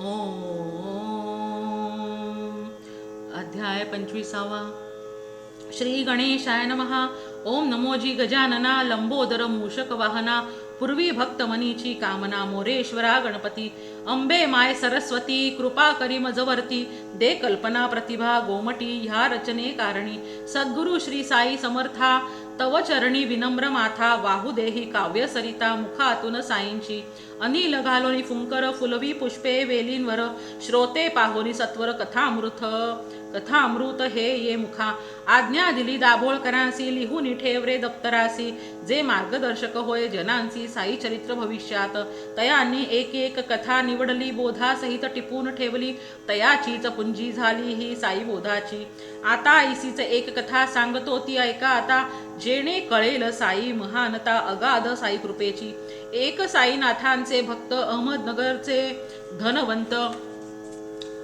ओम. अध्याय 25. श्री गणेशाय नमः. ओम नमोजी गजानना लंबोदर मूषक वाहना. पूर्वी भक्त मनीची कामना मोरेश्वरा गणपती. अंबे माय सरस्वती कृपा करी मजवरती. दे कल्पना प्रतिभा गोमटी ह्या रचने कारणी. सद्गुरु श्री साई समर्था तव चरणी विनम्र माथा. वाहू देही काव्य सरिता मुखातून साईंची. अनिल घालोनी फुंकर फुलवी पुष्पे वेलींवर. श्रोते पाहोनी सत्वर कथामृत हे ये मुखा. आज्ञा दिली दाभोळकरांसी लिहून ठेवरे दप्तरासी. जे मार्गदर्शक होय जनांसी साई चरित्र भविष्यात. तयांनी एक एक कथा निवडली बोधा सहित टिपून ठेवली. तयाचीच पुंजी झाली ही साई बोधाची. आता आईसीच एक कथा सांगतो ती ऐका आता. जेणे कळेल साई महानता अगाध साई कृपेची. एक साईनाथांचे भक्त अहमदनगरचे धनवंत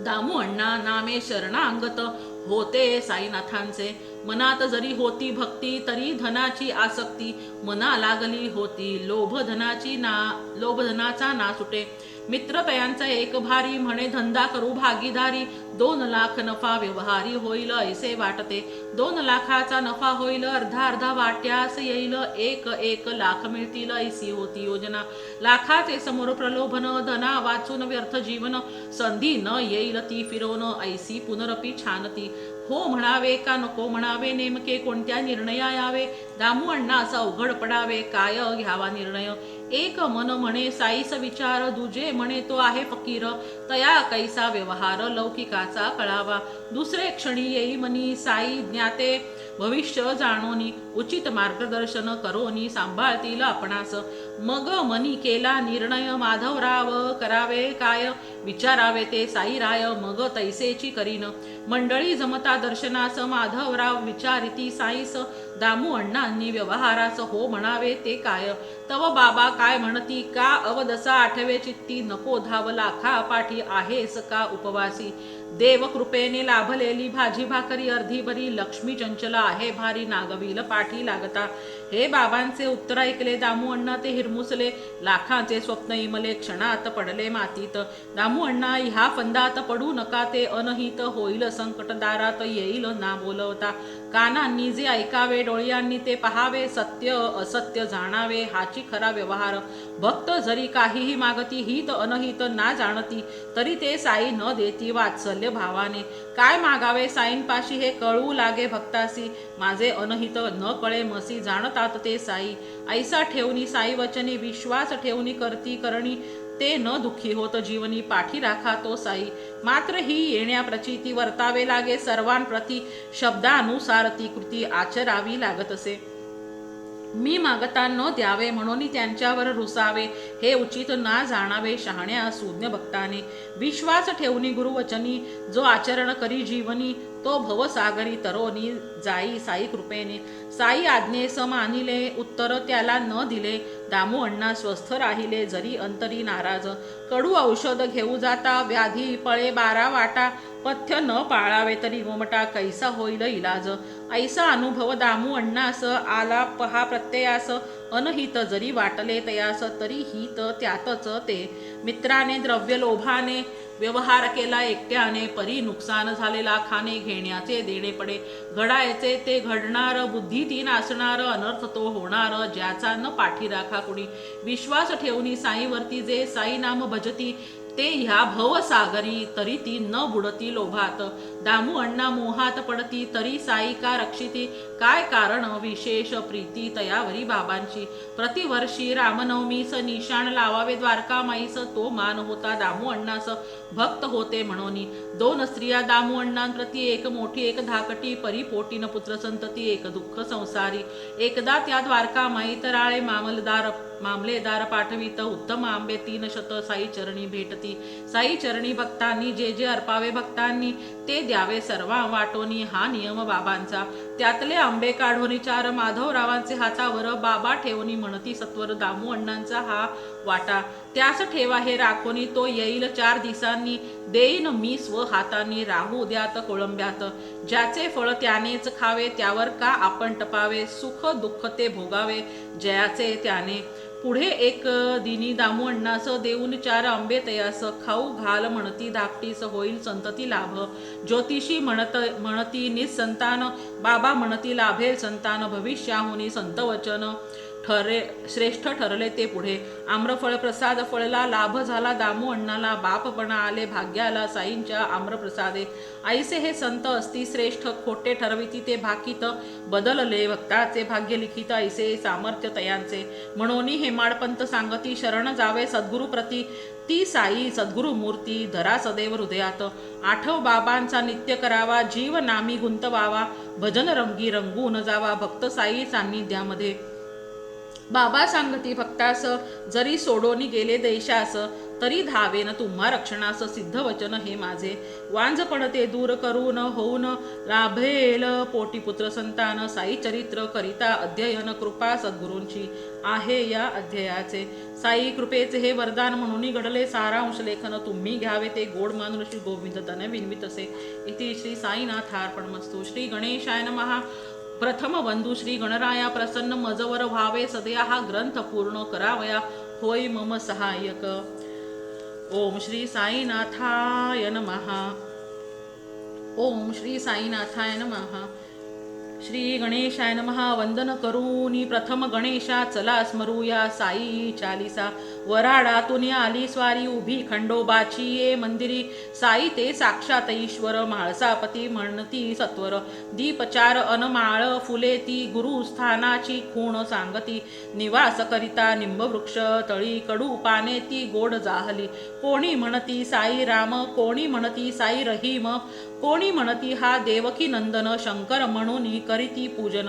दामू अण्णा नामे शरणांगत होते साईनाथांचे. मनात जरी होती भक्ती तरी धनाची आसक्ती. मना लागली होती लोभ धनाचा ना सुटे. मित्र तयांचा एक भारी म्हणे धंदा करू भागीदारी. 2 लाख नफा व्यवहारी होईल ऐसे वाटते. 2 लाखाचा नफा होईल अर्धा वाट्यास येईल. 1 लाख मिळतील ऐसी होती योजना. लाखाचे समोर प्रलोभन धना वाचून व्यर्थ जीवन. संधी न येईल ती फिरवून ऐसी पुनरपी छानती. हो म्हणावे का नको म्हणावे नेमके कोणत्या निर्णया यावे. दामू अण्णा असा अवघड पडावे काय घ्यावा निर्णय. एक मन म्हणे साईस विचार दुजे म्हणे तो आहे फकीर. तया कैसा व्यवहार लौकिकाचा कळावा. दुसरे क्षणी येई मनी साई ज्ञाते भविष्य जाणोनी. उचित मार्गदर्शन करोनी सांभाळतील आपणास. मग मनी केला निर्णय माधवराव करावे काय. विचारावे ते साईराय मग तैसेची करीन. मंडळी जमता दर्शनास माधवराव विचारिती साईस. दामू अण्णांनी व्यवहारास हो म्हणावे ते काय. तव बाबा काय म्हणती का अवदसा आठवे चित्ती. नको धाव लाखा पाठी आहेस का उपवासी. देव कृपेने लाभलेली भाजी भाकरी अर्धी बरी. लक्ष्मी चंचला आहे भारी नागविल पाठी लागता. हे बाबांचे उत्तर ऐकले दामू अण्णा ते हिरमुसले. लाखांचे स्वप्न इमले क्षणात पडले मातीत. दामू अण्णा ह्या फंदात पडू नका ते अनहित होईल संकट दारात येईल ना बोलवता. कानांनी जे ऐकावे डोळ्यांनी ते पहावे. सत्य असत्य जाणावे हाची खरा व्यवहार. भक्त जरी काहीही मागती हित अनहित ना जाणती. तरी ते साई न देती वात्सल्य भावाने. काय मागावे साईंपाशी हे कळू लागे भक्तासी. माझे अनहित न कळे मसी जाणतात ते साई. ऐसा ठेवणी साई वचनी विश्वास ठेवणी करती करणी. ते न दुःखी होत जीवनी पाठी राखा तो साई. मात्र ही येण्या प्रचिती वर्तावे लागे सर्वांप्रती. शब्दानुसार ती कृती आचरावी लागत असे. मी मागता न द्यावे म्हणून त्यांच्यावर रुसावे. हे उचित ना जाणावे शहाण्या सुज्ञ भक्ताने. विश्वास ठेवणी गुरुवचनी जो आचरण करी जीवनी. तो भवसागरी तरोनी जाई साई कृपेने. साई आज्ञेस मानिले उत्तर त्याला न दिले. दामू अण्णा स्वस्थ राहिले जरी अंतरी नाराज. कडू औषध घेऊ जाता व्याधी पळे 12 वाटा. पथ्य न पाळावे तरी गोमटा कैसा होईल इलाज. ऐसा अनुभव दामू अण्णास आला पहा प्रत्ययास. अनहित जरी वाटले तयास तरी हित त्यातच ते. मित्राने द्रव्य लोभाने व्यवहार केला एकट्याने. परी नुकसान झाले लाखाने. घेण्याचे देणे पडे घडायचे ते घडणार. बुद्धी ती नासणार अनर्थ तो होणार. ज्याचा न पाठी राखा कुणी. विश्वास ठेवणी साईवरती जे साई नाम भजती. ते ह्या भवसागरी तरी ती न बुडती लोभात. दामू अण्णा मोहात पडती तरी साई का रक्षिती. काय कारण विशेष प्रीती तयावरी बाबांची. प्रतिवर्षी रामनवमीस निशाण लावावे द्वारका माईस. तो मान होता दामू अण्णास भक्त होते म्हणून. 2 स्त्रिया दामू अण्णांप्रती. एक मोठी एक धाकटी. परिपोटीन पुत्र संतती एक दुःख संसारी. एकदा त्या द्वारका माई तराळे मामलेदार पाठवित. उत्तम आंबे 3 शत साई चरणी भेटती. साई चरणी भक्तांनी जे जे अर्पावे भक्तांनी ते द्यावे सर्वा वाटोनी. हा नियम बाबांचा. त्यातले आंबे काढोनी 4 माधवरावांचे हातावर. बाबा ठेवणी म्हणती सत्वर दामू अण्णांचा हा वाटा. त्यास ठेवा हे राखोनी तो येईल 4 दिवसांनी. देईन मी स्व हातांनी राहू द्यात कोळंब्यात. ज्याचे फळ त्यानेच खावे त्यावर का आपण टपावे. सुख दुःख ते भोगावे जयाचे त्याने. पुढे एक दिनी दामू अण्णास देऊन 4 आंबे तयास खाऊ घाल म्हणती धाकटीस होईल संतती लाभ ज्योतिषी म्हणती निसंतान बाबा म्हणती लाभेल संतान भविष्याहुनी संत वचन श्रेष्ठ ठरले ते पुढे आम्रफळ प्रसाद फळला लाभ झाला दामू अण्णाला बापपणा आले भाग्याला साईंच्या आम्रप्रसादे ऐसे हे संत असती श्रेष्ठ खोटे ठरविती ते भाकीत बदलले भक्ताचे भाग्य लिखित ऐसे सामर्थ्य तयांचे म्हणून हे माडपंत सांगती शरण जावे सद्गुरु प्रती ती साई सद्गुरु मूर्ती धरा सदैव हृदयात आठव बाबांचा नित्य करावा जीव नामी गुंतवावा भजन रंगी रंगून जावा भक्त साई सान्निध्यामध्ये बाबा सांगती भक्तास जरी सोडोनी गेले देशास तरी धावेन तुम्हा रक्षणास सिद्ध वचन हे माझे वांझपण ते दूर करून होऊन लाभेल पोटी पुत्र संतान साई चरित्र करिता अध्ययन कृपा सद्गुरूंची आहे या अध्यायाचे साई कृपेचे हे वरदान म्हणून घडले सारांश लेखन तुम्ही घ्यावे ते गोड मानून श्री गोविंद तन विनवित असे इति श्री साईनाथार्पणमस्तु श्री गणेशाय नमः प्रथम वंदू श्री गणराया प्रसन्न मजवर व्हावे सदया हा ग्रंथ पूर्ण करावया होय मम सहाय्यक ओम श्री साईनाथाय नमः ओम श्री साईनाथाय नमः श्री गणेशाय नमः वंदन करूनी प्रथम गणेशा चला स्मरूया साई चालिसा वराडातून आली स्वारी उभी खंडोबाची ये मंदिरी साई ते साक्षात ईश्वर म्हाळसापती म्हणती सत्वर दीपचार अनमाळ फुले ती गुरुस्थानाची खूण सांगती निवास करिता निंबवृक्ष तळी कडू पाने ती गोड जाहली कोणी म्हणती साई राम कोणी म्हणती साई रहीम कोणी म्हणती हा देवकी नंदन शंकर म्हणून करीती पूजन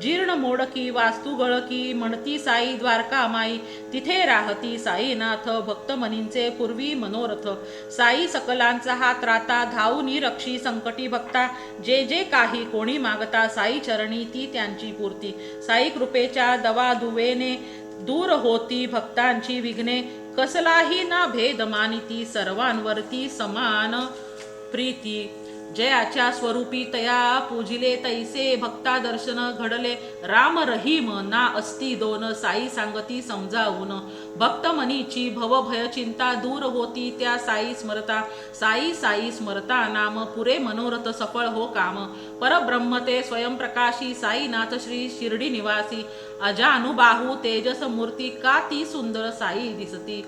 जीर्ण मोडकी वास्तू गळकी म्हणती साई द्वारका माई तिथे राहती साईनाथ भक्त मनींचे पूर्वी मनोरथ साई सकलांचा हा त्राता धावूनी रक्षी संकटी भक्ता जे जे काही कोणी मागता साई चरणी ती त्यांची पूर्ती साई कृपेच्या दवा दुवेने दूर होती भक्तांची विघ्ने कसलाही ना भेद मानिती सर्वांवरती समान प्रीती जयाच्या स्वरूपी तया पूजिले तैसे भक्ता दर्शन घडले राम रहीम ना अस्ति दोन साई सांगती समजावून भक्त मनीची भव भय चिंता दूर होती त्या साई स्मरता साई साई स्मरता नाम पुरे मनोरथ सफळ हो काम परब्रह्म ते स्वयंप्रकाशी साईनाथ श्री शिर्डी निवासी अजानुबाहू तेजस मूर्ती का ती सुंदर साई दिसती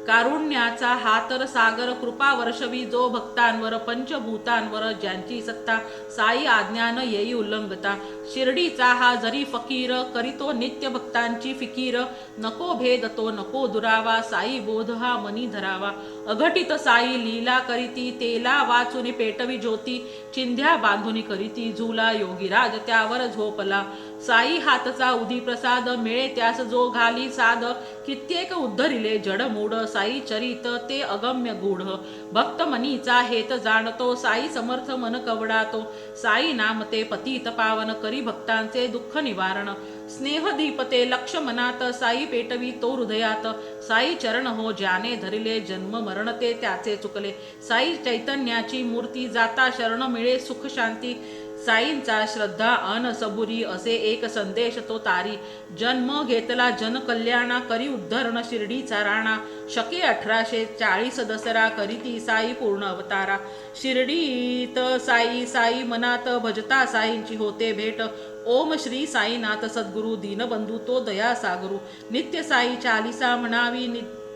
कारुण्याचा हा तर सागर कृपा वर्षवी जो भक्तांवर पंचभूतांवर ज्यांची सत्ता साई आज्ञान येई उल्लंघता शिर्डीचा हा जरी फकीर करीतो नित्य भक्तांची फिकीर नको भेद तो नको दुरावा साई बोध हा मनी धरावा अघटित साई लीला करीती तेला वाचून पेटवी ज्योती चिंध्या बांधुनी करीती झुला योगीराज त्यावर झोपला साई हातचा उदी प्रसाद मिळे त्यास जो घाली साद कित्येक उद्धरिले जडमूड साई चरित ते अगम्य गूढ भक्त मनीचा हेत जाणतो साई समर्थ मन कवडातो साई नाम ते पतित पावन करी भक्तांचे दुःख निवारण स्नेह दीपते लक्ष मनात साई पेटवी तो हृदयात साई चरण हो ज्याने धरिले जन्म मरण ते त्याचे चुकले साई चैतन्याची मूर्ती जाता शरण मिळे सुख शांती साईंचा श्रद्धा अन सबुरी असे एक संदेश तो तारी जन्म घेतला जन कल्याणा करी उद्धरण शिर्डीचा राणा शके 1840 दसरा करीती साई पूर्ण अवतारा शिर्डीत साई साई मनात भजता साईंची होते भेट ओम श्री साईनाथ सद्गुरु दीनबंधू तो दया सागरू नित्य साई चालिसा म्हणावी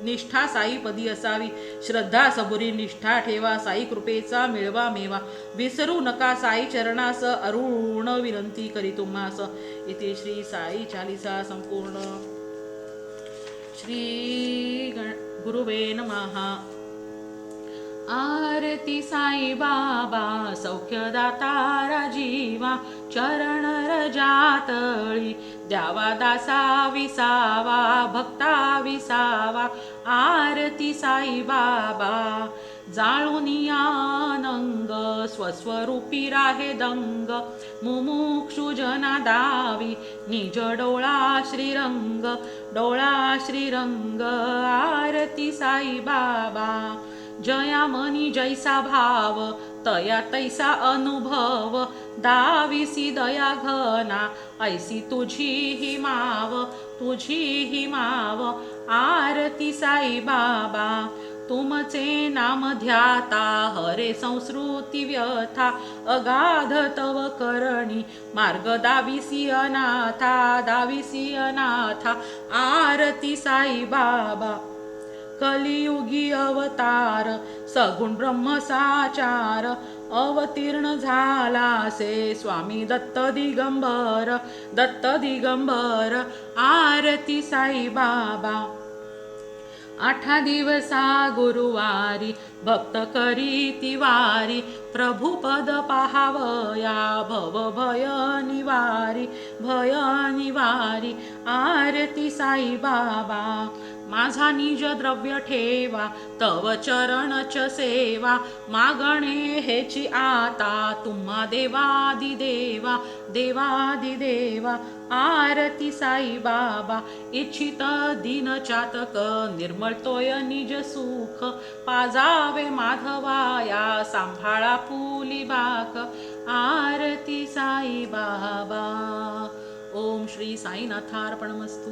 निष्ठा साई पदी असावी श्रद्धा सबुरी निष्ठा ठेवा साई कृपेचा मिळवा मेवा विसरू नका साई चरणास अरुण विनंती करी तुम्हास इथे श्री साई चालिसा संपूर्ण श्री गुरुवे नमः आरती साई बाबा सौख्यदाता राजीवा चरण रजातळी द्यावा दासा विसावा भक्ता विसावा आरती साई बाबा जाळुनियानंग स्वस्वरूपी राहे दंग मुमुक्षु जना दावी निज डोळा श्रीरंग आरती साई बाबा जया मनी जैसा भाव तया तैसा अनुभव दाविसी दया घना ऐसी तुझी ही माव तुझी ही माव आरती साई बाबा तुमचे नाम ध्याता हरे संस्कृती व्यथा अगाध तव करणी मार्ग दाविसी अनाथा आरती साई बाबा कलियुगी अवतार सगुण ब्रह्म साचार अवतीर्ण झालासे स्वामी दत्त दिगंबर आरती साई बाबा 8 दिवसा गुरुवारी भक्त करीती वारी प्रभुपद पाहावया भय निवारी आरती साई बाबा माझा निज द्रव्य ठेवा तव चरणच सेवा मागणे हेची आता तुम्हा देवादिदेवा आरती साई बाबा इच्छित दिन चातक निर्मळतोय निज सुख पाजावे माधवाया सांभाळा फुली बाक आरती साई बाबा ओम श्री साईनाथार्पणमस्तु।